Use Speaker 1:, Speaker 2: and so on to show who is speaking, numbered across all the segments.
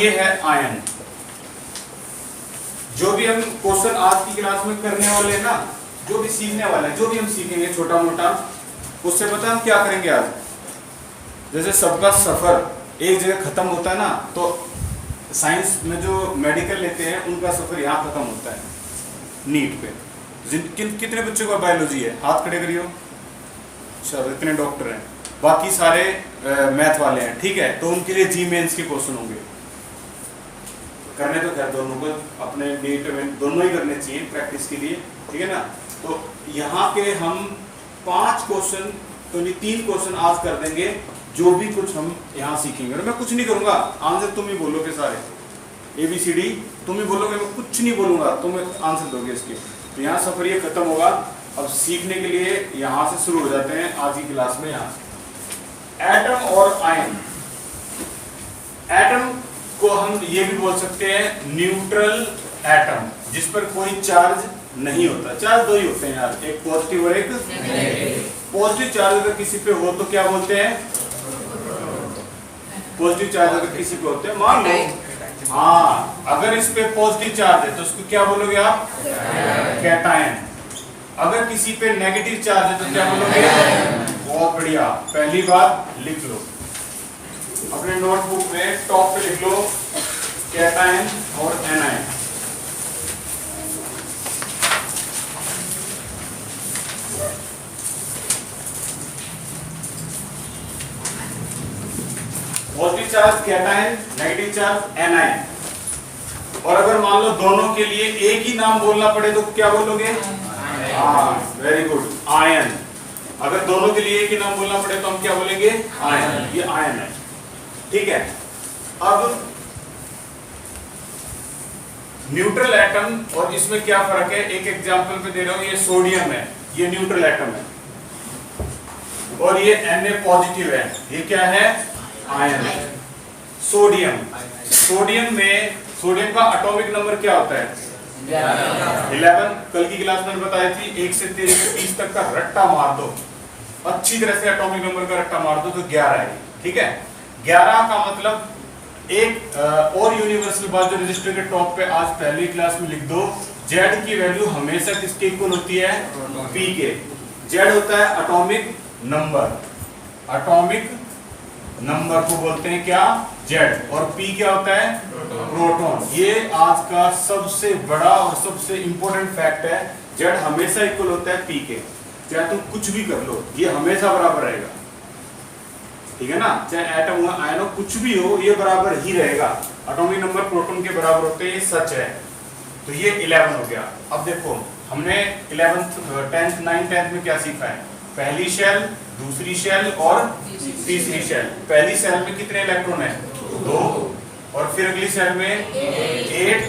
Speaker 1: ये है आयन। जो भी हम क्वेश्चन आज की क्लास में करने वाले हैं ना, जो भी सीखने वाले हैं, जो भी हम सीखेंगे छोटा मोटा, उससे पता हम क्या करेंगे आज। जैसे सबका सफर एक जगह खत्म होता है ना, तो साइंस में जो मेडिकल लेते हैं उनका सफर यहाँ खत्म होता है नीट पे। कितने बच्चों का बायोलॉजी है, हाथ खड़े करियो। चलो, इतने डॉक्टर हैं, बाकी सारे मैथ वाले हैं, ठीक है। तो उनके लिए जी मेंस के क्वेश्चन होंगे, करने तो खैर दोनों को अपने नीट में दोनों ही करने चाहिए प्रैक्टिस के लिए, ठीक है ना। तो यहाँ पे हम 5 क्वेश्चन, तो नहीं 3 क्वेश्चन आज कर देंगे, जो भी कुछ हम यहाँ सीखेंगे। और मैं कुछ नहीं करूंगा, आंसर तुम ही बोलोगे सारे, ABCD तुम ही बोलोगे, मैं कुछ नहीं बोलूंगा, तुम आंसर दोगे इसके। तो यहाँ सफर ये खत्म होगा। अब सीखने के लिए यहाँ से शुरू हो जाते हैं आज की क्लास में। यहाँ एटम और आयन। एटम को हम ये भी बोल सकते हैं न्यूट्रल एटम, जिस पर कोई चार्ज नहीं होता। चार्ज दो ही होते हैं यार, एक पॉजिटिव और एक नेगेटिव। पॉजिटिव चार्ज अगर किसी पे हो तो क्या बोलते हैं? पॉजिटिव चार्ज अगर किसी पे होते हैं, मान लो हाँ, अगर इस पे पॉजिटिव चार्ज है तो उसको क्या बोलोगे आप? कैटायन। अगर किसी पे नेगेटिव चार्ज है तो क्या बोलोगे? बहुत बढ़िया, पहली बात लिख लो अपने नोटबुक में, टॉप पे लिख लो कैटायन और anion. Positive charge cation, negative charge anion. और अगर मान लो दोनों के लिए एक ही नाम बोलना पड़े तो क्या बोलोगे? हाँ, वेरी गुड, आयन। अगर दोनों के लिए एक ही नाम बोलना पड़े तो हम क्या बोलेंगे? आयन। ये आयन है, ठीक है। अब न्यूट्रल एटम और इसमें क्या फर्क है, एक एग्जांपल पे दे रहा हूं। ये सोडियम है, ये न्यूट्रल एटम है, और ये Na पॉजिटिव है, ये क्या है? आयन है। सोडियम, सोडियम का एटॉमिक नंबर क्या होता है? 11। कल की क्लास में बताई थी, 1 से 13 से 30 तक का रट्टा मार दो, अच्छी तरह से एटॉमिक नंबर का रट्टा मार दो तो 11 है, ठीक है। 11 का मतलब एक और यूनिवर्सल बात जो रजिस्टर के टॉप पे आज पहली क्लास में लिख दो, Z की वैल्यू हमेशा किसके इक्वल होती है? P के। Z होता है एटॉमिक नंबर, एटॉमिक नंबर को बोलते हैं क्या? Z। और P क्या होता है? प्रोटॉन। ये आज का सबसे बड़ा और सबसे इंपॉर्टेंट फैक्ट है, Z हमेशा इक्वल होता है P के। चाहे तुम कुछ भी कर लो, ये हमेशा बराबर रहेगा, ठीक है ना। चाहे एटम हो, आयन हो, कुछ भी हो, ये बराबर ही रहेगा। एटॉमिक नंबर प्रोटॉन के बराबर होते हैं, ये सच है। तो ये 11 हो गया। अब देखो, हमने 11th 10th 9th 10th में क्या सीखा है? पहली शेल, दूसरी शेल और तीसरी शेल। पहली शेल में कितने इलेक्ट्रॉन है? 2। और फिर अगली शेल में 8,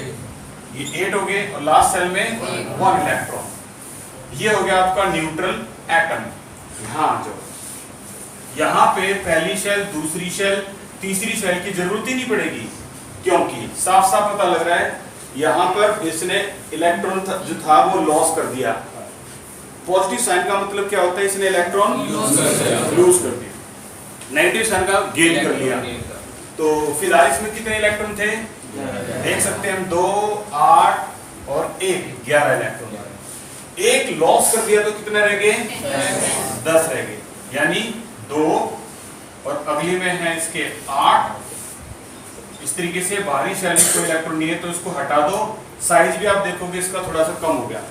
Speaker 1: ये 8 हो गए, और लास्ट शेल में 1 इलेक्ट्रॉन। ये हो गया आपका न्यूट्रल एटम। यहाँ पे पहली शेल, दूसरी शेल, तीसरी शेल की जरूरत ही नहीं पड़ेगी, क्योंकि साफ साफ पता लग रहा है यहाँ पर इसने इलेक्ट्रॉन जो था वो लॉस कर दिया। पॉजिटिव साइन का मतलब क्या होता है? इसने इलेक्ट्रॉन लूज कर दिया। नेगेटिव साइन का गेन कर लिया। तो फिलहाल इसमें कितने इलेक्ट्रॉन थे? देख सकते हैं हम, 2, 8 और 1, 11 इलेक्ट्रॉन। एक लॉस कर दिया तो कितने रह गए? 10 रह गए, यानी 2, और अगली में है इसके 8। इस तरीके से बाहरी शेल में कोई इलेक्ट्रॉन नहीं है तो इसको हटा दो। साइज भी आप देखोगे इसका थोड़ा सा कम हो गया,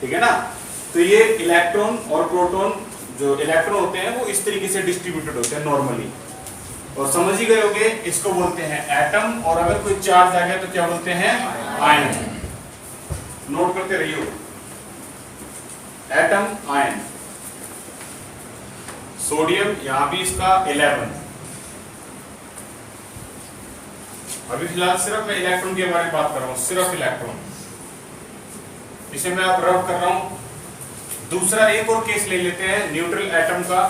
Speaker 1: ठीक है ना। तो ये इलेक्ट्रॉन और प्रोटॉन, जो इलेक्ट्रॉन होते हैं वो इस तरीके से डिस्ट्रीब्यूटेड होते हैं नॉर्मली। और समझ ही गए होगे, इसको बोलते हैं एटम। और अगर कोई चार्ज आ गया तो क्या बोलते हैं? आयन। नोट करते रहिए, एटम, आयन। सोडियम, यहां भी इसका 11। अभी फिलहाल सिर्फ मैं इलेक्ट्रॉन के बारे में बात कर रहा हूं, सिर्फ इलेक्ट्रॉन। इसे मैं अब रब कर रहा हूं। दूसरा एक और केस ले लेते हैं, न्यूट्रल एटम का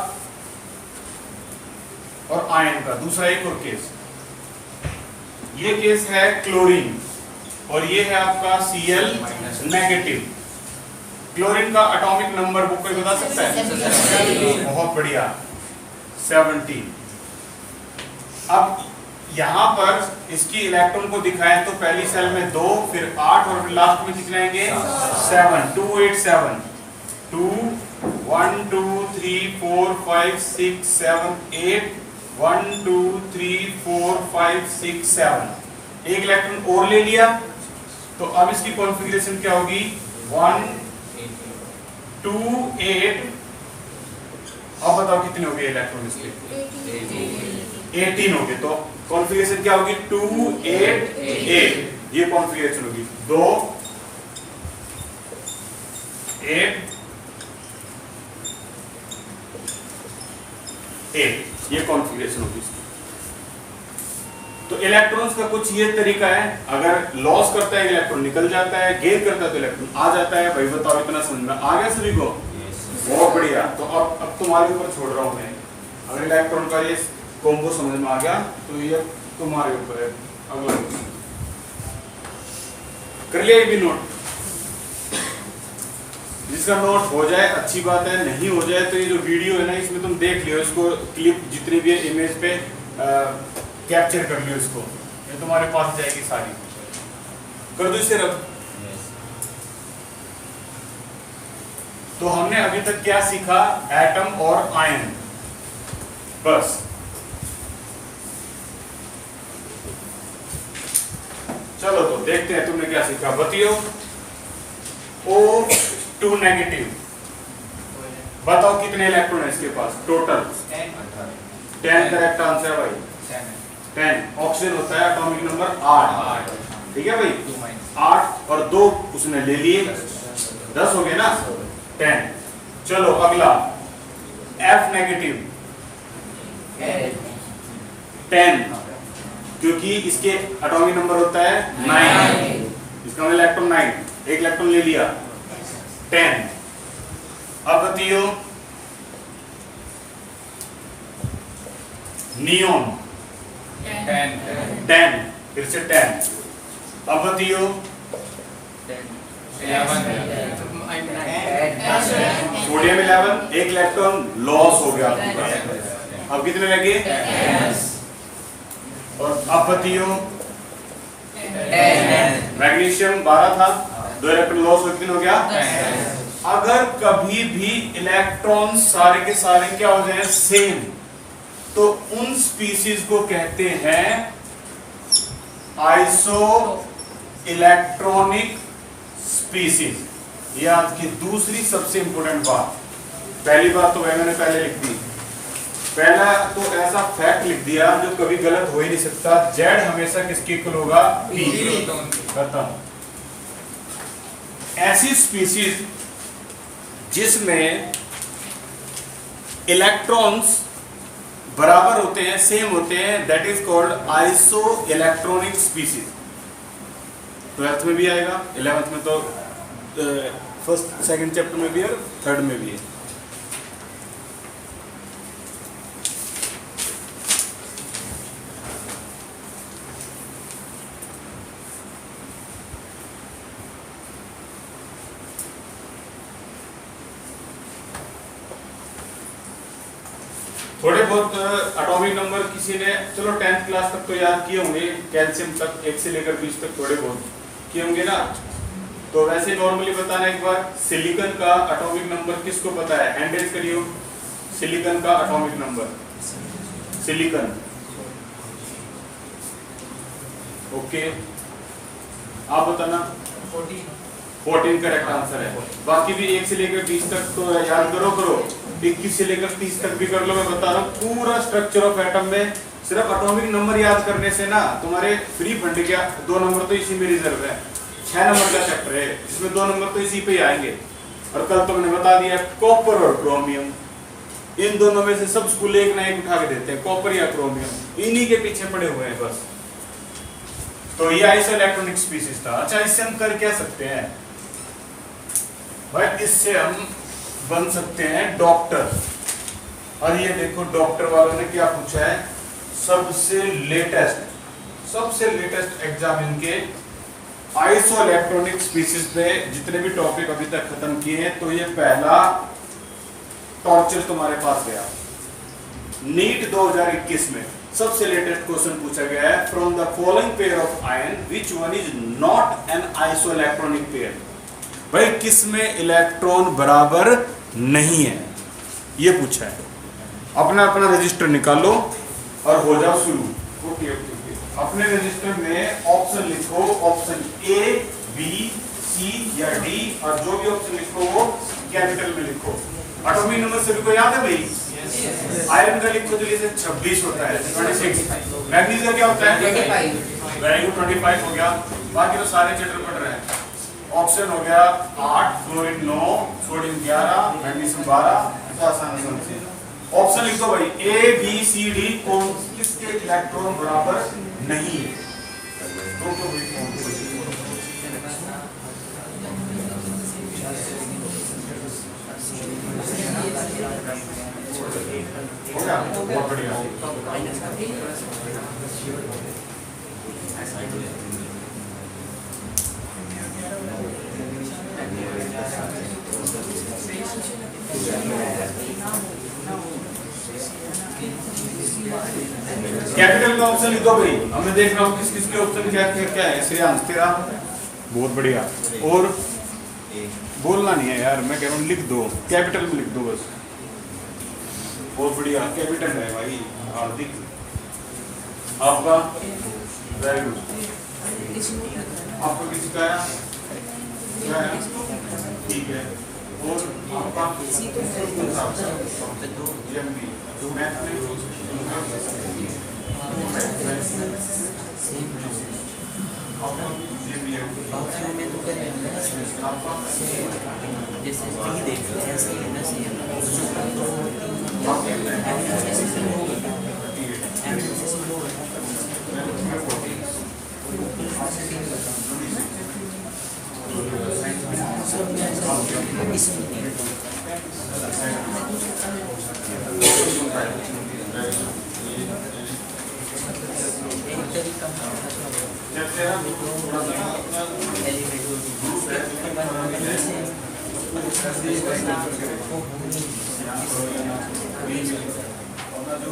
Speaker 1: और आयन का। दूसरा एक और केस, ये केस है क्लोरीन, और ये है आपका Cl नेगेटिव। क्लोरीन का एटॉमिक नंबर बुक कोई बता सकता है? बहुत बढ़िया, 17। अब यहां पर इसकी इलेक्ट्रॉन को दिखाएं तो पहली सेल में 2, फिर 8 और फिर लास्ट में कितने आएंगे 7, 2 8 7, 2 1 2 3 4 5 6 7 8, 1 2 3 4 5 6 7, एक इलेक्ट्रॉन और ले लिया तो अब इसकी कॉन्फ़िगरेशन क्या होगी 1 2 8। अब बताओ कितने हो गए इलेक्ट्रॉन इसके 18 हो गए। तो कॉन्फ़िगरेशन क्या होगी 2 8 8, ये कॉन्फ़िगरेशन होगी 2 8 8, ये कॉन्फ़िगरेशन होगी इसकी। तो इलेक्ट्रॉन्स का कुछ ये तरीका है, अगर लॉस करता है इलेक्ट्रॉन निकल जाता है, गेन करता है तो इलेक्ट्रॉन आ जाता है। भाई बताओ इतना समझ में आ गया सभी को? बहुत बढ़िया। तो अब तुम्हारे ऊपर छोड़ रहा हूं मैं, अगर इलेक्ट्रॉन का ये कॉम्बो समझ में आ गया तो ये तुम्हारे ऊपर है। अगला कर लिया ये भी नोट, जिसका नोट हो जाए अच्छी बात है, नहीं हो जाए तो ये जो वीडियो है ना इसमें तुम देख लियो, इसको क्लिप जितनी भी है इमेज पे कैप्चर कर लियो, इसको ये तुम्हारे पास जाएगी सारी। कर दो इसे रब। तो हमने अभी तक क्या सीखा, एटम और आयन, बस। चलो तो देखते हैं तुमने क्या सीखा, बताओ। O2 नेगेटिव, बताओ कितने इलेक्ट्रॉन है इसके पास टोटल? 10 करेक्ट आंसर भाई, 10। ऑक्सीजन होता है एटॉमिक नंबर 8, ठीक है भाई, 8 और 2 उसने ले लिए, 10 हो गए ना, 10। चलो अगला F नेगेटिव, 10, क्योंकि इसके एटॉमिक नंबर होता है 9, इसका मतलब इलेक्ट्रॉन 9, एक इलेक्ट्रॉन ले लिया, 10। अब बताइए नियोन, 10, फिर से 10। अब बताइए सोडियम 11, एक इलेक्ट्रॉन लॉस हो गया। अब कितने लगे? और अब बताइए मैग्नीशियम 12 था, 2 इलेक्ट्रॉन लॉस हो गया। अगर कभी भी इलेक्ट्रॉन सारे के सारे क्या हो जाए सेम, तो उन स्पीशीज को कहते हैं आइसो इलेक्ट्रॉनिक स्पीशीज। ये आज की दूसरी सबसे इंपॉर्टेंट बात। पहली बात तो मैंने पहले लिख दी, पहला तो ऐसा फैक्ट लिख दिया जो कभी गलत हो ही नहीं सकता, जेड हमेशा किसके इक्वल होगा? पी। खत्म। ऐसी स्पीशीज जिसमें इलेक्ट्रॉन्स बराबर होते हैं, सेम होते हैं, that is called iso electronic species. 12th में भी आएगा, 11th में तो फर्स्ट सेकंड चैप्टर में भी है, थर्ड में भी है। थोड़े बहुत एटॉमिक नंबर किसी ने, चलो 10th क्लास तक तो याद किए होंगे, कैल्शियम तक 1 से लेकर 20 तक थोड़े बहुत किए होंगे ना। तो वैसे नॉर्मली बताना एक बार, सिलिकॉन का एटॉमिक नंबर किसको पता है? हैंड करियो, सिलिकॉन का एटॉमिक नंबर, सिलिकॉन। ओके, आप बताना। 14 करेक्ट आंसर है। बाकी भी 1 से लेकर 20 तक तो याद करो, 21 से लेकर 30 तक भी कर लो। मैं बता रहा हूँ पूरा स्ट्रक्चर ऑफ एटम में सिर्फ एटॉमिक नंबर याद करने से ना तुम्हारे फ्री फंड क्या, 2 नंबर तो इसी में रिजर्व है। 6 नंबर का चैप्टर है, इसमें 2 नंबर तो इसी पे ही आएंगे। और कल तो मैंने बता दिया कॉपर और क्रोमियम, इन दोनों में से सब स्कूल एक ना एक उठा के देते हैं, कॉपर या क्रोमियम, इन्हीं के पीछे पड़े हुए हैं बस। तो ये आइसो इलेक्ट्रॉनिक स्पीशीज था। अच्छा, इससे हम कर क्या सकते हैं भाई? इससे हम बन सकते हैं डॉक्टर। और ये देखो डॉक्टर वालों ने क्या पूछा है, सबसे लेटेस्ट एग्जाम इनके आइसो इलेक्ट्रॉनिक स्पीशीज पे जितने भी टॉपिक अभी तक खत्म किए हैं, तो ये पहला टॉर्चर तुम्हारे पास गया नीट 2021 में। सबसे लेटेस्ट क्वेश्चन पूछा गया है, from the following pair of ion which one is not an isoelectronic pair. भाई किसमें इलेक्ट्रॉन बराबर नहीं है, ये पूछा है। अपना अपना रजिस्टर निकालो और हो जाओ शुरू। ओके अपने रजिस्टर में ऑप्शन लिखो, ऑप्शन ए बी सी या डी, और जो भी ऑप्शन लिखो वो कैपिटल में लिखो। एटॉमिक नंबर सभी को याद है भाई? आयरन का लिखो तो जैसे 26 होता है, 26। मैग्नीज का क्या होता है? 25। वेरी गुड, 25 हो गया। बाकी तो सारे चैप्टर पढ़ रहे हैं। ऑप्शन हो गया 8, क्लोरीन 9, सोडियम 11, मैग्नीशियम 12। ऑप्शन लिख दो भाई, ए बी सी डी कौन किसके इलेक्ट्रॉन बराबर नहीं है? हो गया, बहुत बढ़िया। कैपिटल में ऑप्शन लिख दो भाई, हमें देख रहा हूँ किस किस के ऑप्शन क्या क्या है। श्रेयांश तेरा बहुत बढ़िया। और बोलना नहीं है यार, मैं कह रहा हूँ लिख दो, कैपिटल में लिख दो बस। बहुत बढ़िया, कैपिटल है भाई। हार्दिक आपका वेरी गुड। आपको किसी का क्या है? ठीक है। और आपका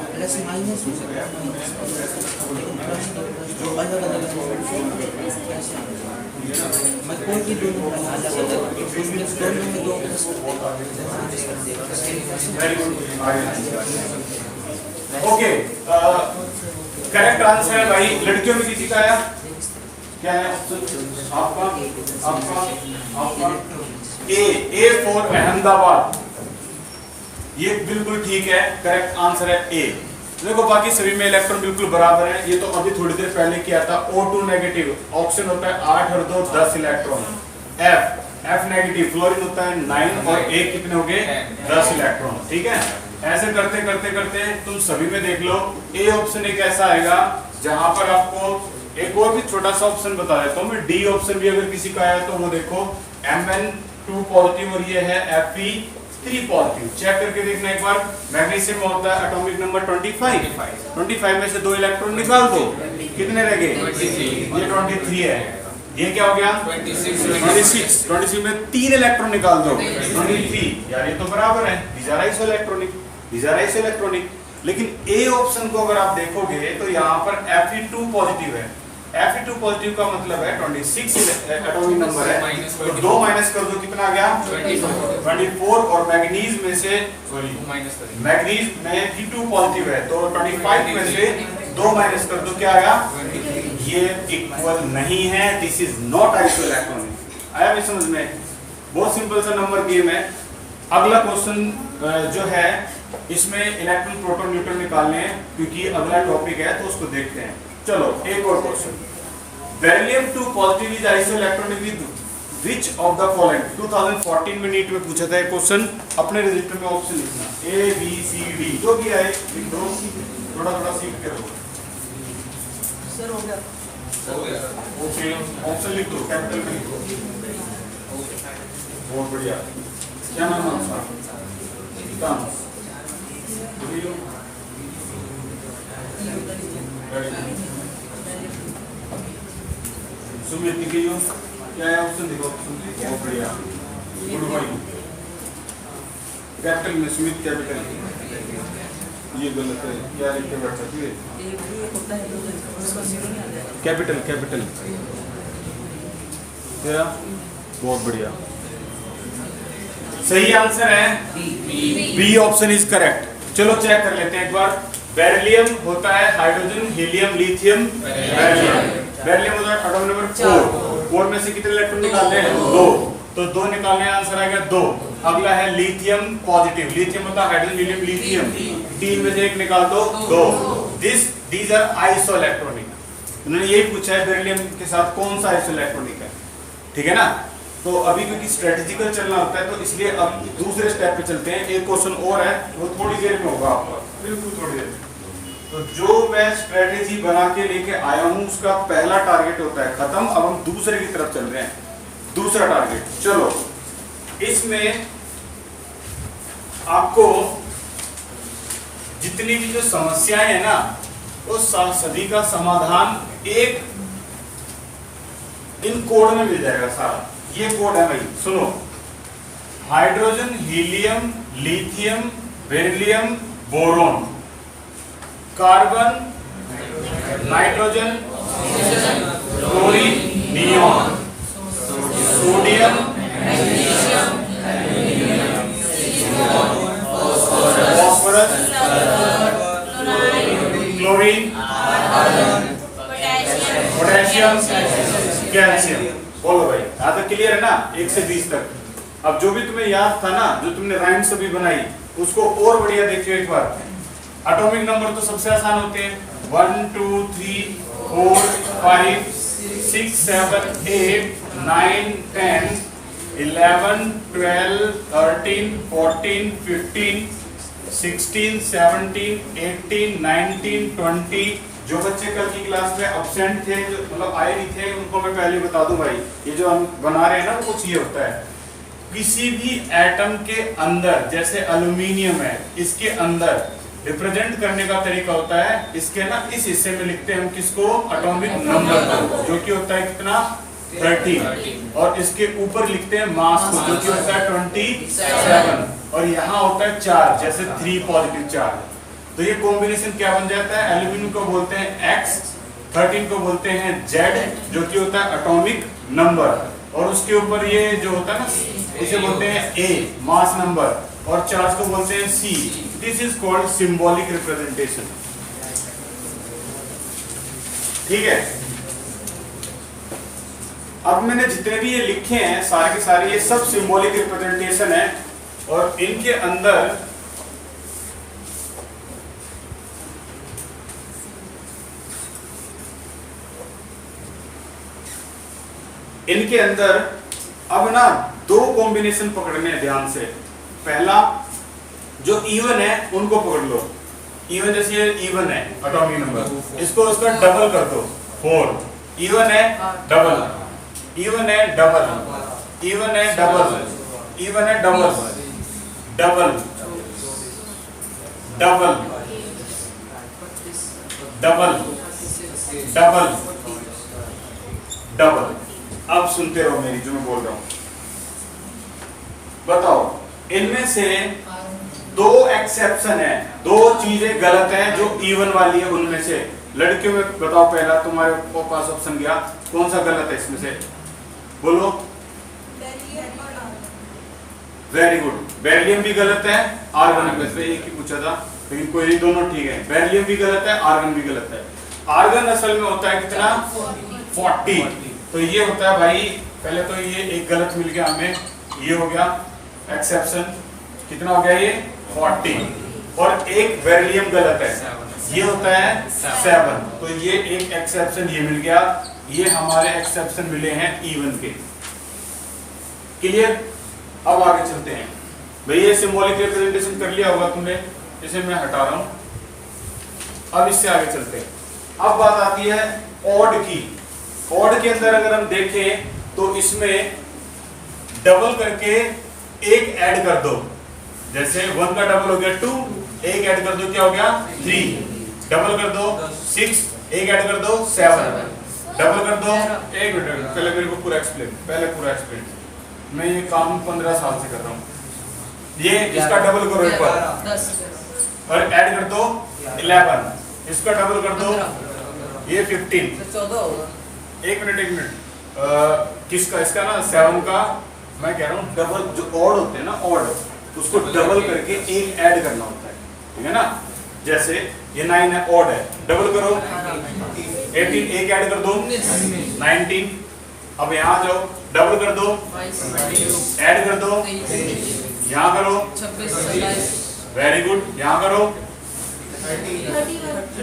Speaker 2: प्लस माइनस हो सकता है, जो अलग अलग मैं कोई भी दोनों अलग अलग उसमें दोनों में दो
Speaker 1: ओके। करेक्ट आंसर है भाई। लड़कियों में किसी का आया क्या है? आपका आपका आपका ए फॉर अहमदाबाद, ये बिल्कुल ठीक है, करेक्ट आंसर है ए। देखो बाकी सभी में इलेक्ट्रॉन बिल्कुल बराबर है। ये तो अभी थोड़ी देर पहले किया था। O2 नेगेटिव, ऑक्सीजन होता है 8 और 2 10 इलेक्ट्रॉन। F नेगेटिव, फ्लोरीन होता है 9 और 1 कितने हो गए? 10 इलेक्ट्रॉन। ठीक है, ऐसे करते करते करते तुम सभी में देख लो। ए ऑप्शन एक ऐसा आएगा जहां पर आपको एक और भी छोटा सा ऑप्शन बता देता हूं मैं। डी ऑप्शन भी अगर किसी का आया तो वो देखो Mn2 पॉजिटिव और ये है Fe3 पॉजिटिव। चेक करके देखना एक बार। मैग्नीशियम में होता है एटॉमिक नंबर 25 में से 2 इलेक्ट्रॉन निकाल दो, कितने रह गए? ये 23 है। ये क्या हो गया? 26 में 3 इलेक्ट्रॉन निकाल दो, 23। यार ये तो बराबर है, these are isoelectronic। लेकिन ए ऑप्शन को अगर आप देखोगे तो यहाँ पर Fe2 पॉजिटिव है। Fe2 पॉजिटिव का मतलब है 26 एटॉमिक नंबर है, तो 2 माइनस कर दो, कितना आ गया? 24। और मैग्नीज में से मैग्नीज में Fe2 पॉजिटिव है, तो 25 में से 2 माइनस कर दो, क्या आया? ये इक्वल नहीं है, दिस इज नॉट आइसोइलेक्ट्रॉनिक। आया भी समझ में? बहुत सिंपल सा नंबर गेम है। अगला क्वेश्चन जो है इसमें इलेक्ट्रॉन प्रोटॉन न्यूट्रॉन निकालने हैं, क्योंकि अगला टॉपिक है तो उसको देखते हैं। चलो एक और question. Beryllium 2 positive is isoelectronic with which of the following? 2014 में नीट में पूछा था ये क्वेश्चन। अपने रजिस्टर में ऑप्शन लिखना, ए बी सी डी, जो भी आए लिख दो, थोड़ा थोड़ा सीख के दो।
Speaker 2: सर हो गया,
Speaker 1: ओके ऑप्शन लिख दो, कैपिटल में लिख दो। बहुत बढ़िया। क्या नाम है आपका? सुमित लिखियो, क्या है ऑप्शन देखो। बहुत बढ़िया, गुड मॉर्निंग। कैपिटल में सुमित, कैपिटल ये गलत है, क्या लिख के बैठा तू?
Speaker 2: एक होता है उसका जीरो नहीं आ जाएगा।
Speaker 1: कैपिटल कैपिटल तेरा बहुत बढ़िया। सही आंसर है बी ऑप्शन इज करेक्ट। चलो चेक कर लेते हैं एक बार। बेरिलियम होता है hydrogen, helium, lithium, beryllium. Beryllium होता है एटॉमिक नंबर 4। 4 में से कितने इलेक्ट्रॉन निकालने हैं? 2। तो 2 निकालने आंसर आएगा 2। अगला है लिथियम पॉजिटिव। लिथियम होता है हाइड्रोजन, हीलियम, लिथियम। 3 में से 1 निकाल दो 2। These are isoelectronic. उन्होंने यही पूछा है बेरिलियम के साथ कौन सा आइसो इलेक्ट्रॉनिक है, ठीक है ना। तो अभी क्योंकि स्ट्रेटेजिकल चलना होता है तो इसलिए अब दूसरे स्टेप पे चलते हैं। एक क्वेश्चन और है वो थोड़ी देर में होगा आपका, बिल्कुल थोड़ी देर। तो जो मैं स्ट्रेटेजी बना के लेके आया हूं उसका पहला टारगेट होता है खत्म। अब हम दूसरे की तरफ चल रहे हैं। दूसरा टारगेट, चलो इसमें आपको जितनी भी जो समस्याएं है ना वो सभी का समाधान एक इन कोड में मिल जाएगा सारा। ये कोड है भाई, सुनो। Hydrogen, helium, lithium, beryllium, boron, carbon, nitrogen, chlorine, neon, sodium, phosphorus, chlorine, potassium, calcium. बोलो भाई, यहाँ तक क्लियर है ना? 1 से 20 तक। अब जो भी तुम्हें याद था ना, जो तुमने राइम सभी बनाई, उसको और बढ़िया देखियो एक बार। एटॉमिक नंबर तो सबसे आसान होते हैं। 1 2 3 4 5 6 7 8 9 10 11 12 13 14 15 16 17 18 19 20। जो बच्चे कल की क्लास में अब्सेंट थे, जो मतलब आए नहीं थे, उनको मैं पहले बता दूं भाई, ये जो हम बना रहे हैं ना कुछ ये होता है। किसी भी एटम के अंदर, जैसे एल्यूमिनियम है, इसके अंदर रिप्रेजेंट करने का तरीका होता है, इसके ना इस हिस्से में लिखते हैं हम किसको? एटॉमिक नंबर, जो कि होता है कितना? 30। और इसके ऊपर लिखते हैं मास को, जो कि होता है 27। और यहाँ होता है चार्ज, जैसे 3 पॉजिटिव चार्ज। तो ये कॉम्बिनेशन क्या बन जाता है? एल्यूमिनियम को बोलते हैं X, 13 को बोलते हैं Z, जो कि होता है एटॉमिक नंबर। और उसके ऊपर ये जो होता है ना, इसे बोलते हैं A, मास नंबर। और चार्ज को बोलते हैं C। This is called symbolic representation, ठीक है। अब मैंने जितने भी ये लिखे हैं सारे के सारे, ये सब सिंबॉलिक रिप्रेजेंटेशन है। और इनके अंदर अब ना 2 कॉम्बिनेशन पकड़ने हैं ध्यान से। पहला जो इवन है उनको पकड़ लो। इवन जैसे ये इवन है एटॉमिक नंबर, इसको उसका डबल कर दो 4। इवन है डबल, इवन है डबल, इवन है डबल, इवन है double, double, double, double, double, double. अब सुनते रहो मेरी जो मैं बोल रहा हूं। बताओ, इनमें से 2 एक्सेप्शन है, 2 चीजें गलत हैं जो इवन वाली है। उनमें से लड़कियों में बताओ, पहला तुम्हारे पास ऑप्शन गया, कौन सा गलत है इसमें से? बोलो। वेरी गुड, बेरिलियम भी गलत है, आर्गन भी गलत है। एक ही पूछा था लेकिन कोई नहीं, दोनों ठीक है। बेरिलियम भी गलत है, आर्गन भी गलत है। आर्गन असल में होता है कितना? 40। तो ये होता है भाई, पहले तो ये एक गलत मिल गया हमें, ये हो गया एक्सेप्शन। कितना हो गया ये? 40। और एक बेरिलियम गलत है, ये होता है 7। तो ये एक एक्सेप्शन ये मिल गया। ये हमारे एक्सेप्शन मिले हैं इवन के। क्लियर? अब आगे चलते हैं भाई। ये सिंबॉलिक रिप्रेजेंटेशन कर लिया होगा तुमने, इसे मैं हटा रहा हूं। अब इससे आगे चलते हैं। अब बात आती है ऑड की। ऑड के अंदर अगर हम देखें तो इसमें डबल करके 1 ऐड कर दो। जैसे 1 का डबल हो गया 2, 1 ऐड कर दो क्या हो गया? 3। डबल कर दो 6, 1 ऐड कर दो 7। डबल कर दो, एक मिनट पहले मेरे को पूरा एक्सप्लेन। मैं ये काम 15 साल से कर रहा हूँ। ये इसका डबल करो एक बार। और ऐड कर दो 11, इसका डबल कर दो ये 15।
Speaker 2: 14 होगा।
Speaker 1: एक मिनट किसका, इसका ना 7 का मैं कह रहा हूँ डबल, जो ऑड होते हैं ना ऑड, उसको डबल करके एक ऐड करना होता है, ठीक है ना। जैसे ये 9 है, ऑड है, डबल करो 18, एक ऐड कर दो 19। अब यहाँ जाओ डबल कर दो, ऐड कर दो, यहाँ करो
Speaker 2: 26,
Speaker 1: वेरी गुड, यहाँ करो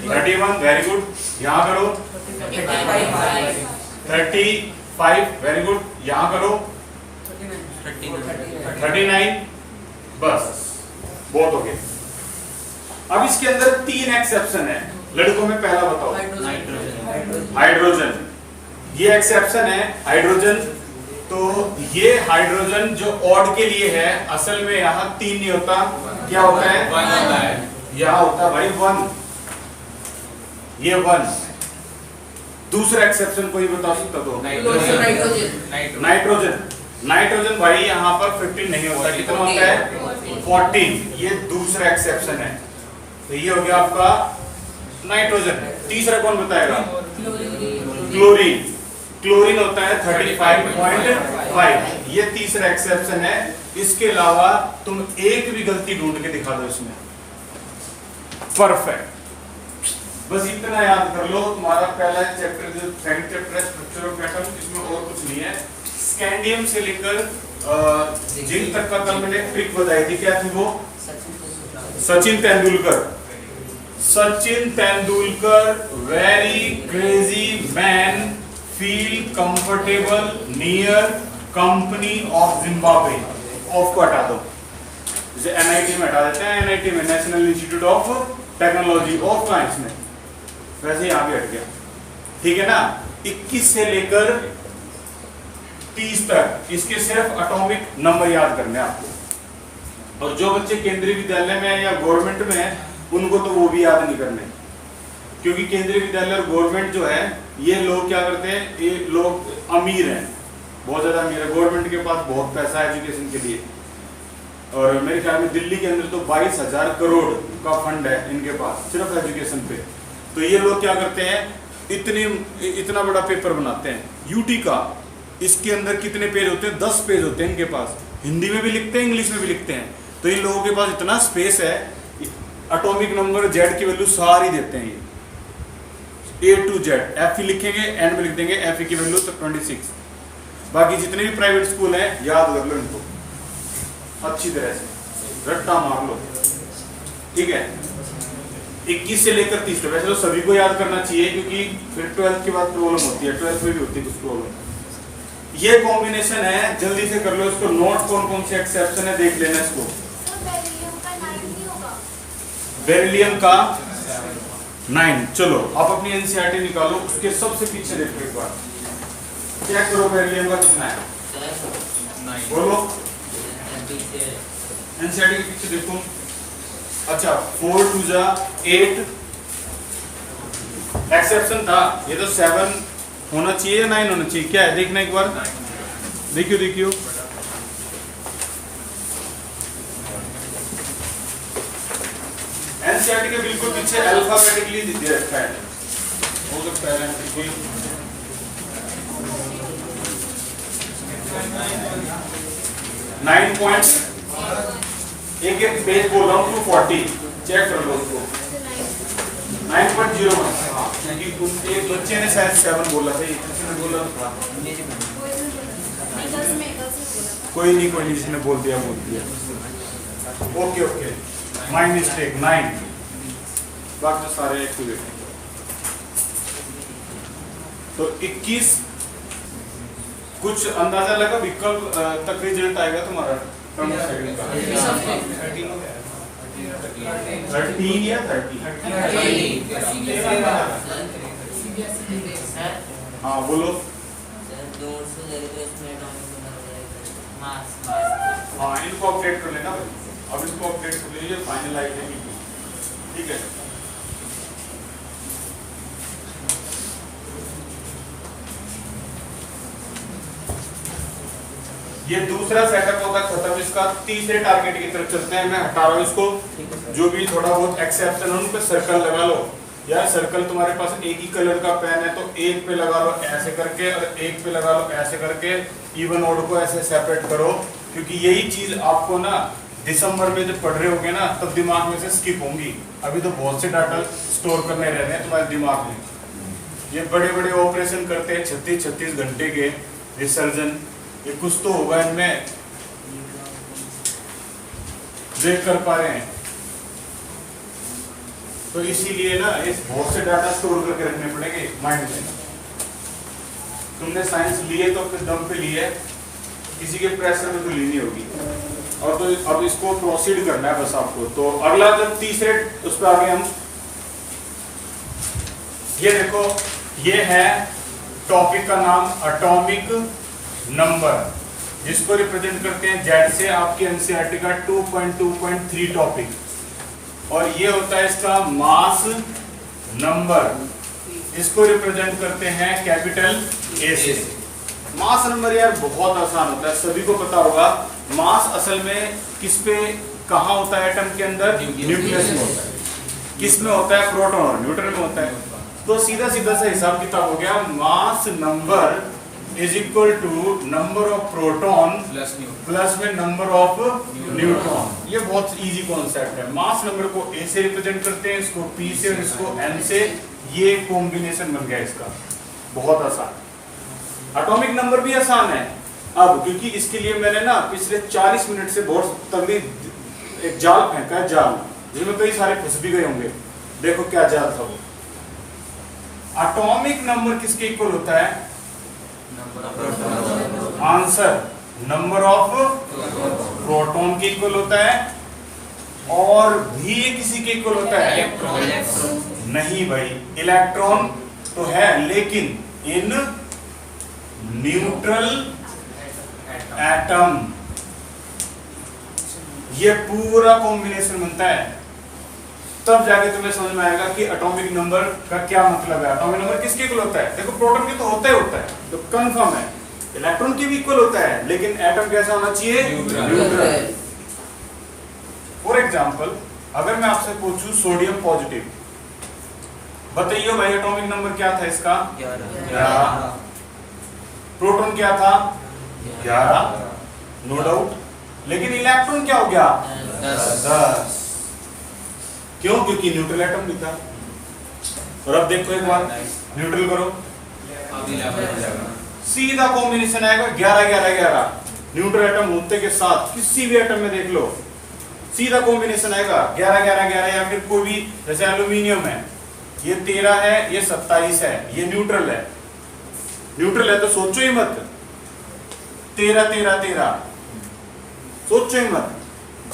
Speaker 1: 31, वेरी गुड, यहाँ करो 35, वेरी गुड, यहाँ करो 39, बस बहुत हो गए। अब इसके अंदर 3 एक्सेप्शन है, लड़कों में पहला बताओ। हाइड्रोजन, ये एक्सेप्शन है हाइड्रोजन। तो ये हाइड्रोजन जो ऑड के लिए है, असल में यहाँ 3 नहीं होता, क्या होता है 1 होता है, यहाँ होता है भाई 1, ये 1। दूसरा एक्सेप्शन कोई बता सकता तो? नाइट्रोजन, नाइट्रोजन भाई यहाँ पर 15 नहीं होता, कितना होता है 14, ये दूसरा एक्सेप्शन है। तो ये हो गया आपका नाइट्रोजन। तीसरा कौन बताएगा? क्लोरीन, क्लोरीन होता है 35.5, ये तीसरा एक्सेप्शन है। इसके अलावा तुम एक भी गलती ढूंढ के दिखा दो इसमें, परफेक्ट। बस इतना याद कर लो, तुम्हारा पहला चैप्टर जो सेकंड चैप्टर है स्ट्रक्चर ऑफ एटम, इसमें और कुछ नहीं है। स्कैंडियम से लेकर जिंक तक का कल मैंने ट्रिक बताई थी, क्या थी वो? Sachin Tendulkar, Sachin Tendulkar very crazy man feel comfortable near company of Zimbabwe. Of को हटा दो, जैसे एनआईटी में हटा देते हैं, एनआईटी में national institute of technology, of science में, वैसे यहाँ भी हट गया, ठीक है ना। 21 से लेकर 30 तक इसके सिर्फ एटॉमिक नंबर याद करने हैं आपको। और जो बच्चे केंद्रीय विद्यालय में या गवर्नमेंट में है, उनको तो वो भी याद नहीं करने, क्योंकि केंद्रीय विद्यालय और गवर्नमेंट जो है, ये लोग क्या करते हैं, ये लोग अमीर हैं, बहुत ज्यादा अमीर है, गवर्नमेंट के पास बहुत पैसा है एजुकेशन के लिए। और मेरे ख्याल में दिल्ली के अंदर तो 22,000 करोड़ का फंड है इनके पास सिर्फ एजुकेशन पे। तो ये लोग क्या करते हैं, इतना बड़ा पेपर बनाते हैं यूटी का, इसके अंदर कितने पेज होते हैं? 10 पेज होते हैं इनके पास, हिंदी में भी लिखते हैं, इंग्लिश में भी लिखते हैं। तो इन लोगों के पास इतना स्पेस है, एटॉमिक नंबर जेड की वैल्यू सारी देते हैं, ये A to Z, Fe लिखेंगे, एंड में लिख देंगे Fe की वैल्यू 26। बाकी जितने भी प्राइवेट स्कूल हैं याद कर लो इनको अच्छी तरह से, रट्टा मार लो, ठीक है। 21 से लेकर 30 तक वैसे तो सभी को याद करना चाहिए, क्योंकि फिर 12th के बाद प्रॉब्लम होती है, 12th में भी होती है कुछ प्रॉब्लम। ये कॉम्बिनेशन है, जल्दी से कर लो इसको नोट, कौन कौन से एक्सेप्शन है देख लेना इसको। बेरिलियम का 9, चलो आप अपनी एनसीईआरटी निकालो, उसके सबसे पीछे देखो एक बार, चेक करो बेरिलियम का कितना है, बोलो एनसीईआरटी के पीछे देखो। अच्छा 4 2 जा 8 एक्सेप्शन था, ये तो 7 होना चाहिए या 9 होना चाहिए, क्या है देखना एक बार, देखियो देखियो। एनसीईआरटी के बिल्कुल पीछे अल्फाबेटिकली दे रखा है, हो सकता है कोई 9 पॉइंट, एक एक पेज बोल रहा हूँ 240, चेक कर लो उसको 9.01। क्योंकि एक बच्चे ने शायद 7 बोला था, किसी ने बोला था, कोई नहीं जिसने बोल दिया ओके ओके, माय मिस्टेक 9, बाकी तो सारे एक्टिवेट हैं। तो 21 कुछ अंदाजा लगा विकल्प तक रिजल्ट आएगा तुम्हारा 13 या 30? हाँ बोलो। हाँ इनको अपडेट कर लेना भाई, अब इसको अपडेट कर लीजिए, फाइनलाइज है ठीक है। ये दूसरा सेटअप होता खत्म, इसका तीसरे टारगेट की तरफ चलते हैं, मैं हटा रहा हूं इसको। जो भी थोड़ा बहुत एक्सेप्शन है उन पे सर्कल लगा लो। यार सर्कल तुम्हारे पास एक ही कलर का पेन है तो एक पे लगा लो ऐसे करके और एक पे लगा लो ऐसे करके, इवन ऑड को ऐसे सेपरेट करो, क्योंकि यही चीज आपको ना दिसंबर में जब पढ़ रहे होगे ना तब दिमाग में से स्किप होंगी। अभी तो बहुत से डाटा स्टोर करने रहने हैं तुम्हारे दिमाग में। ये बड़े बड़े ऑपरेशन करते हैं 36 घंटे के रिसर्जन, ये कुछ तो होगा इनमें देख कर पा रहे हैं। तो इसीलिए ना इस बहुत से डाटा स्टोर करके रखने पड़ेंगे माइंड में। तुमने साइंस लिए तो फिर दम पे लिए, किसी के प्रेशर में तो लेनी होगी। और तो अब इसको प्रोसीड करना है बस आपको। तो अगला जब तीसरे उस पर आगे हम ये देखो, ये है टॉपिक का नाम एटॉमिक नंबर, जिसको रिप्रेजेंट करते हैं जेड से। आपके एनसीईआरटी का 2.2.3 टॉपिक, और ये होता है इसका मास नंबर, इसको रिप्रेजेंट करते हैं कैपिटल ए से। मास नंबर यार बहुत आसान होता है, सभी को पता होगा। मास असल में किस पे कहाँ होता है एटम के अंदर? न्यूक्लियस में होता है। किस में होता है? प्रोटॉन और न्यूट्रॉन में होता है। तो सीधा सीधा सा हिसाब किताब हो गया, mass number is equal to number of proton plus में नंबर ऑफ न्यूट्रॉन। ये बहुत इजी कॉन्सेप्ट है। मास नंबर को ए से रिप्रेजेंट करते हैं, इसको पी से और इसको एन से। ये कॉम्बिनेशन बन गया इसका, बहुत आसान। एटॉमिक नंबर भी आसान है अब, क्योंकि इसके लिए मैंने ना पिछले 40 मिनट से बहुत तगड़ी एक जाल फेंका है, जाल जिसमें कई सारे फंस भी गए होंगे। देखो क्या जाल था वो। एटॉमिक नंबर किसके इक्वल होता है? आंसर नंबर ऑफ प्रोटॉन के इक्वल होता है। और भी ये किसी के इक्वल होता है? नहीं भाई, इलेक्ट्रॉन तो है लेकिन इन न्यूट्रल एटम। ये पूरा कॉम्बिनेशन बनता है, तब जाके तुम्हें समझ में आएगा कि एटॉमिक नंबर का क्या मतलब है। एटॉमिक नंबर किसके इक्वल होता है? देखो प्रोटॉन के तो होता ही होता है, तो कंफर्म है। इलेक्ट्रॉन के भी इक्वल होता है, लेकिन एटम कैसा होना चाहिए? न्यूट्रल। फॉर एग्जांपल अगर मैं आपसे पूछूं सोडियम पॉजिटिव, बताइए भाई एटॉमिक नंबर क्या था इसका? 11। प्रोटॉन क्या था? 11, नो डाउट। लेकिन इलेक्ट्रॉन क्या हो गया? 10। क्यों? क्योंकि न्यूट्रल एटम भी था। और अब देखो एक बार न्यूट्रल करो, सीधा कॉम्बिनेशन आएगा 11 11 11। न्यूट्रल एटम होते के साथ किसी भी एटम में देख लो, सीधा कॉम्बिनेशन आएगा 11 11 11। या फिर कोई भी, जैसे एल्यूमिनियम है, ये 13 है, ये 27 है, ये न्यूट्रल है। न्यूट्रल है तो सोचो ही मत 13 13 13, सोचो ही मत।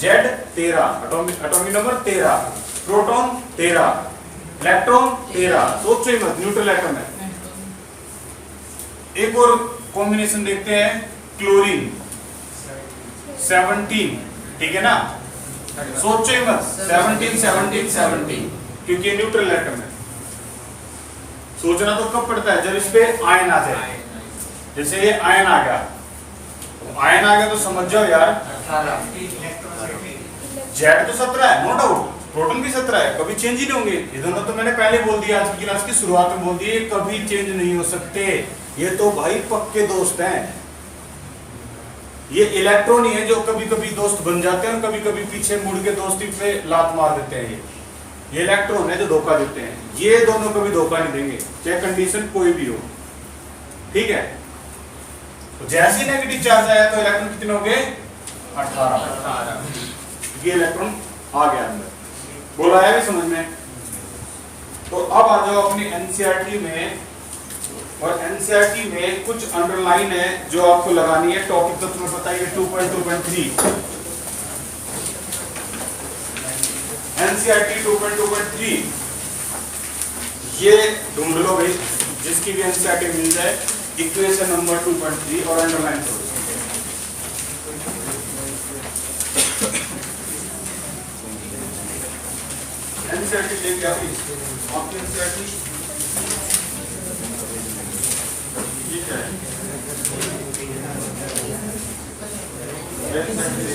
Speaker 1: Z 13, atomic number 13, proton 13, electron 13, सोचो ही मत, न्यूट्रल एटम है। एक और कॉम्बिनेशन देखते हैं, क्लोरीन 17, ठीक है ना? सोचो ही मत, 17 17 17, क्योंकि ये न्यूट्रल एटम है। सोचना तो कब पड़ता है? जब इस पे आयन आ जाए। जैसे ये आयन आ गया, आयन आ गया तो समझ जाओ यार जेड तो 17 है, नो डाउट। प्रोटॉन भी 17 है, कभी चेंज ही नहीं होंगे। ये दोनों तो मैंने पहले बोल दिया, आज की क्लास की शुरुआत में बोल दिए, कभी चेंज नहीं हो सकते। ये तो भाई पक्के दोस्त हैं। ये इलेक्ट्रॉन ही है जो कभी कभी दोस्त बन जाते हैं और कभी कभी पीछे मुड़ के दोस्ती पे लात मार देते हैं। ये इलेक्ट्रॉन है जो धोखा देते हैं। ये दोनों कभी धोखा नहीं देंगे, चाहे कंडीशन कोई भी हो, ठीक है? तो जैसे नेगेटिव चार्ज आया तो इलेक्ट्रॉन कितने हो गए? 18। ये इलेक्ट्रॉन आ गया अंदर। बोला है भी समझ में? तो अब आ जाओ अपनी एनसीईआरटी में, और एनसीईआरटी में कुछ अंडरलाइन है जो आपको लगानी है। टॉपिक तो तुम्हें पता है 2.2.3, एनसीईआरटी 2.2.3। ये ढूंढ लो भाई, जिसकी भी एनसीईआरटी मिल जाए, इक्वेशन नंबर 2.3 और अंडरलाइन करो। एनसीईआरटी लेके आओ, आपकी एनसीईआरटी ये क्या है? एनसीईआरटी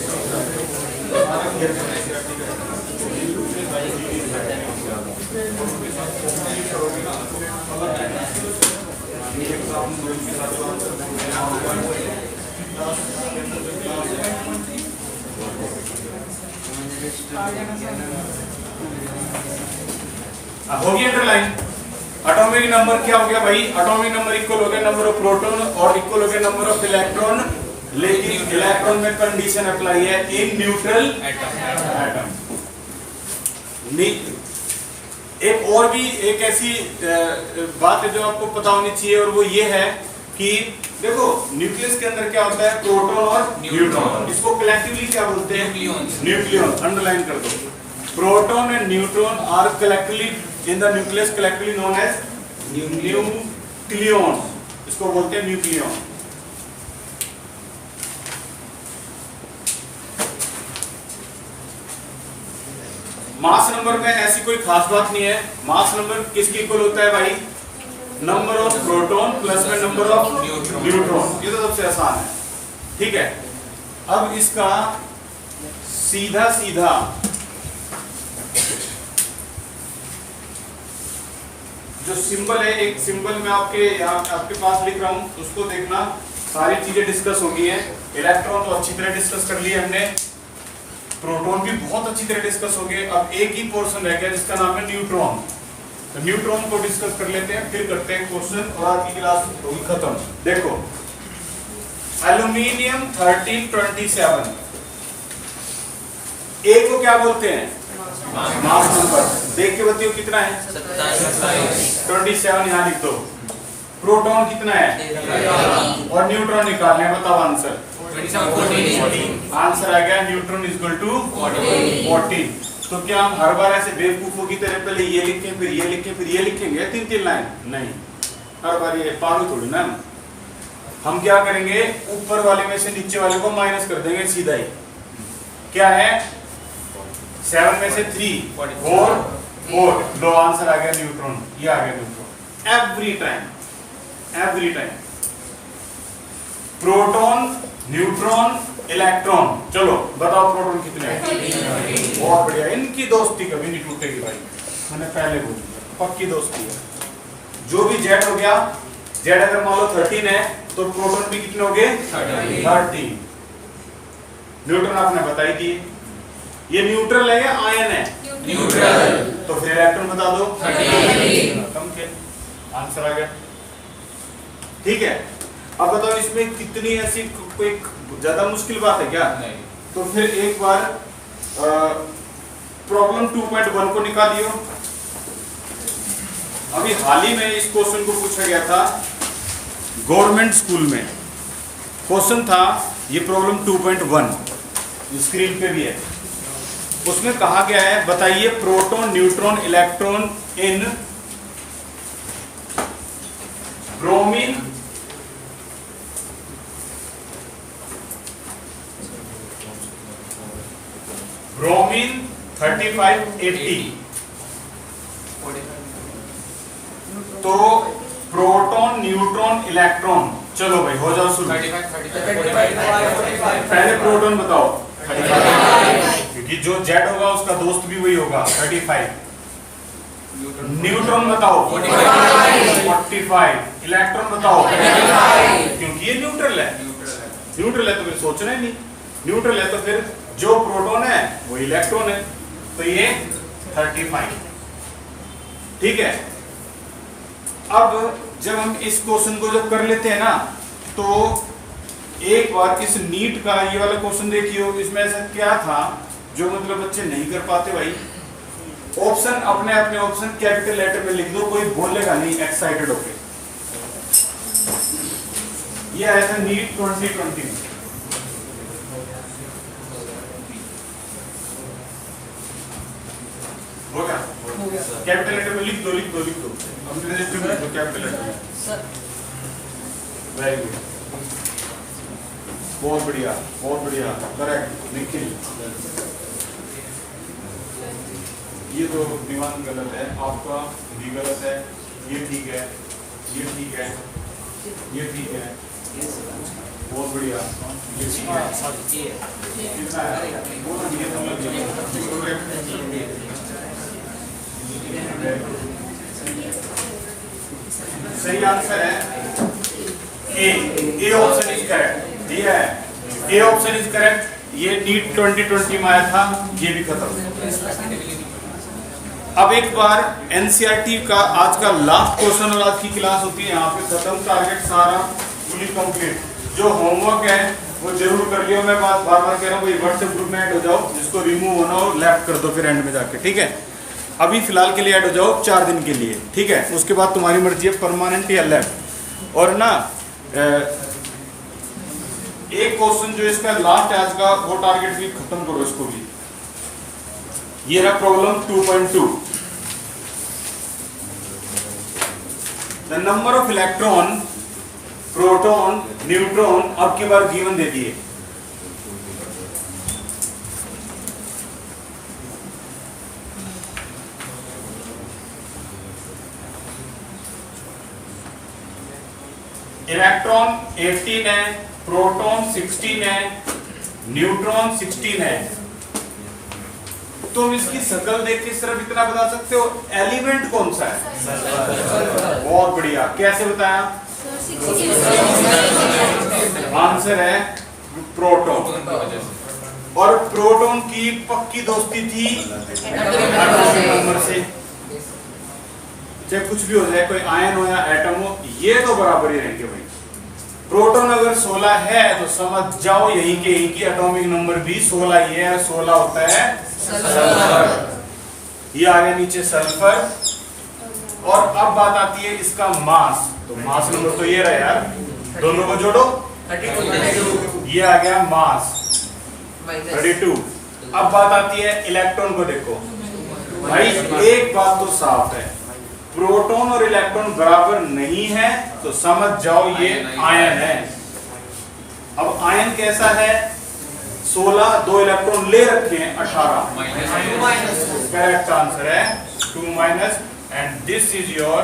Speaker 1: होगी अंडरलाइन। एटॉमिक नंबर क्या हो गया भाई? एटॉमिक नंबर इक्वल हो गया नंबर ऑफ प्रोटॉन और इक्वल हो गया नंबर ऑफ इलेक्ट्रॉन, लेकिन इलेक्ट्रॉन में कंडीशन अप्लाई है इन न्यूट्रल एटम। एक और भी एक ऐसी बात है जो आपको पता होनी चाहिए, और वो ये है कि देखो न्यूक्लियस के अंदर क्या होता है? प्रोटॉन और न्यूट्रॉन। इसको कलेक्टिवली क्या बोलते हैं? न्यूक्लियन। अंडरलाइन कर दो। Proton and neutron are collectively in the nucleus collectively known as nucleon. इसको बोलते हैं न्यूक्लियन। मास नंबर में ऐसी कोई खास बात नहीं है। मास नंबर किसके इक्वल होता है भाई? नंबर ऑफ प्रोटॉन प्लस में नंबर ऑफ न्यूट्रॉन। ये तो सबसे आसान है, ठीक है। अब इसका सीधा सीधा जो सिंबल है, एक सिंबल मैं आपके पास लिख रहा हूं, उसको देखना। सारी चीजें डिस्कस हो गई है। इलेक्ट्रॉन तो अच्छी तरह डिस्कस कर लिए हमने, प्रोटॉन भी बहुत अच्छी तरह डिस्कस हो गए। अब एक ही पोर्शन रह गया जिसका नाम है न्यूट्रॉन। तो न्यूट्रॉन को डिस्कस कर लेते हैं, फिर करते हैं क्वेश्चन और आज की क्लास होगी खत्म। देखो एल्यूमिनियम 1327, ए को क्या बोलते हैं? Mass number. देख के बताइए कितना है? 27 यहां लिख दो। प्रोटॉन कितना है और न्यूट्रॉन निकालने हैं, बताओ आंसर। आंसर आ गया न्यूट्रॉन इक्वल टू 14। तो क्या हम हर बार ऐसे बेवकूफों की तरह पहले ये लिखें फिर ये लिखें फिर ये लिखेंगे 3-3 लाइन? नहीं, हर बार ये पागल थोड़ी ना। हम क्या करेंगे? ऊपर वाले में से नीचे वाले को माइनस कर देंगे सीधा ही। क्या है? 7 में से 3 4 लो, आंसर आ गया न्यूट्रॉन। ये आ गया neutron. Every time proton, neutron, electron. चलो बताओ प्रोटॉन कितने हैं? बहुत बढ़िया। इनकी दोस्ती कभी नहीं टूटेगी भाई, मैंने पहले बोल दिया, पक्की दोस्ती है। जो भी जेड हो गया, जेड अगर मान लो 13 है तो प्रोटॉन भी कितने हो गए? 13। न्यूट्रॉन आपने बता ही दिए। ये न्यूट्रल है या आयन है? न्यूट्रल। तो फिर इलेक्ट्रॉन बता दो। 13। आंसर आ गया, ठीक है। अब बताओ इसमें कितनी ऐसी कोई ज्यादा मुश्किल बात है क्या? नहीं। तो फिर एक बार प्रॉब्लम 2.1 को निकालियो। अभी हाल ही में इस क्वेश्चन को पूछा गया था गवर्नमेंट स्कूल में। क्वेश्चन था ये प्रॉब्लम 2.1, स्क्रीन पे भी है। उसमें कहा गया है बताइए proton, neutron, electron in bromine, bromine 3580। तो प्रोटॉन, न्यूट्रॉन, इलेक्ट्रॉन, चलो भाई हो जाओ शुरू। पहले प्रोटॉन बताओ, क्योंकि जो जेड होगा उसका दोस्त भी वही होगा 35। न्यूट्रॉन बताओ 45। इलेक्ट्रॉन बताओ 35, क्योंकि ये न्यूट्रल है। न्यूट्रल है तो फिर सोचना ही नहीं। न्यूट्रल है तो फिर जो प्रोटॉन है वो इलेक्ट्रॉन है, तो ये 35, ठीक है। अब जब हम इस क्वेश्चन को जब कर लेते हैं ना, तो एक बार इस नीट का ये वाला क्वेश्चन देखियो। इसमें ऐसा क्या था जो मतलब बच्चे नहीं कर पाते भाई? ऑप्शन अपने अपने ऑप्शन कैपिटल लेटर में लिख दो, कोई बोलेगा नहीं एक्साइटेड होके। ये आया था नीट 2020 में। हो गया? कैपिटल लेटर में लिख दो हमने कैपिटल लेटर में। वेरी गुड, बहुत बढ़िया करेक्ट निखिल। ये तो निवान गलत है, आपका भी गलत है, ये ठीक है, ये ठीक है, ये ठीक है, बहुत बढ़िया, ये ठीक है। कितना है? सही आंसर है ए ऑप्शन इज करेक्ट। ये है ए ऑप्शन इज करेक्ट। ये नीट 2020 में आया था, ये भी खत्म। अब एक बार एनसीईआरटी का आज का लास्ट क्वेश्चन और आज की क्लास होती है यहाँ पे खत्म। टारगेट सारा फुली कंप्लीट। जो होमवर्क है वो जरूर कर लियो। मैं बात बार बार कह रहा हूँ, व्हाट्सएप ग्रुप में ऐड हो जाओ। जिसको रिमूव होना हो लेफ्ट कर दो फिर एंड में जाके, ठीक है। अभी फिलहाल के लिए ऐड हो जाओ 4 दिन के लिए, ठीक है। उसके बाद तुम्हारी मर्जी है परमानेंट या लेफ्ट। और ना एक क्वेश्चन जो इसका लास्ट है आज का, वो टारगेट भी खत्म करो इसको भी। ये रहा problem 2.2। The number of electron, proton, neutron अब की बार गिवन दे दिए। इलेक्ट्रॉन 18 है, प्रोटॉन 16 है, न्यूट्रॉन 16 है। तुम इसकी शक्ल देख के सिर्फ इतना बता सकते हो एलिमेंट कौन सा है। बहुत बढ़िया। कैसे बताया? आंसर है प्रोटॉन। और प्रोटॉन की पक्की दोस्ती थी एटॉमिक नंबर से। चाहे कुछ भी हो जाए, कोई आयन हो या एटम हो, ये तो बराबर ही रहेंगे भाई। प्रोटॉन अगर 16 है तो समझ जाओ यही के यही की एटॉमिक नंबर भी 16 ही है। 16 होता है सल्फर। ये आ गया नीचे सल्फर। और अब बात आती है इसका मास। तो मास नंबर तो ये रहा यार, दोनों को जोड़ो 32। ये आ गया मास 32। अब बात आती है इलेक्ट्रॉन को देखो भाई। एक बात तो साफ है, प्रोटॉन और इलेक्ट्रॉन बराबर नहीं है तो समझ जाओ ये आयन है। अब आयन कैसा है? 16, 2 इलेक्ट्रॉन ले रखे हैं 18। करेक्ट आंसर है 2 minus. And this is your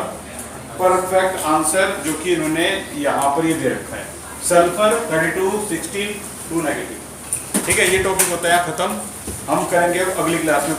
Speaker 1: perfect answer, जो कि इन्होंने यहां पर ये दे रखा है। Sulphur 32, 16, 2 negative. ठीक है, ये टॉपिक होता है खत्म। हम करेंगे अगली क्लास में।